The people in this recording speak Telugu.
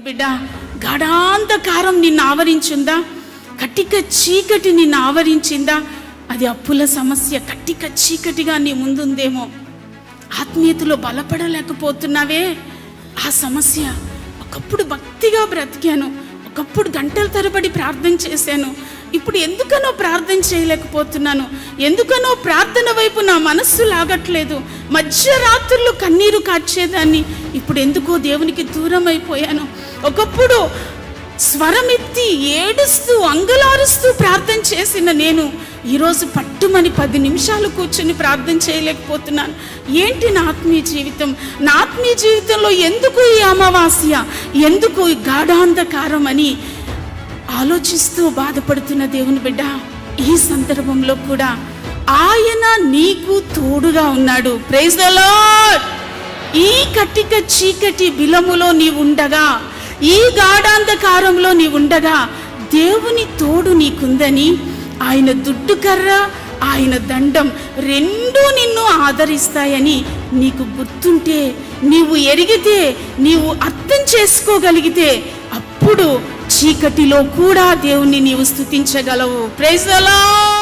బిడ్డ, గాఢాంధకారం నిన్ను ఆవరించిందా? కటిక చీకటి నిన్ను ఆవరించిందా? అది అప్పుల సమస్య కటిక చీకటిగా నీ ముందుందేమో. ఆత్మీయతలో బలపడలేకపోతున్నావే, ఆ సమస్య. ఒకప్పుడు భక్తిగా బ్రతికాను, ఒకప్పుడు గంటల తరబడి ప్రార్థన చేశాను, ఇప్పుడు ఎందుకనో ప్రార్థన చేయలేకపోతున్నాను, ఎందుకనో ప్రార్థన వైపు నా మనస్సు లాగట్లేదు. మధ్యరాత్రులు కన్నీరు కార్చేదాన్ని, ఇప్పుడు ఎందుకో దేవునికి దూరం అయిపోయాను. ఒకప్పుడు స్వరమెత్తి ఏడుస్తూ అంగలారుస్తూ ప్రార్థన చేసిన నేను ఈరోజు పట్టుమని 10 నిమిషాలు కూర్చొని ప్రార్థన చేయలేకపోతున్నాను. ఏంటి నా ఆత్మీయ జీవితం? నా ఆత్మీయ జీవితంలో ఎందుకు ఈ అమావాస్య, ఎందుకు ఈ గాఢాంధకారం అని ఆలోచిస్తూ బాధపడుతున్న దేవుని బిడ్డ, ఈ సందర్భంలో కూడా ఆయన నీకు తోడుగా ఉన్నాడు. Praise the Lord. ఈ కటిక చీకటి బిలములో నీవు ఉండగా, ఈ గాఢాంధకారంలో నీవు ఉండగా దేవుని తోడు నీకుందని, ఆయన దుడ్డుకర్ర, ఆయన దండం రెండూ నిన్ను ఆదరిస్తాయని నీకు గుర్తుంటే, నీవు ఎరిగితే, నీవు అర్థం చేసుకోగలిగితే, అప్పుడు చీకటిలో కూడా దేవుణ్ణి నీవు స్తుతించగలవు. Praise the lord.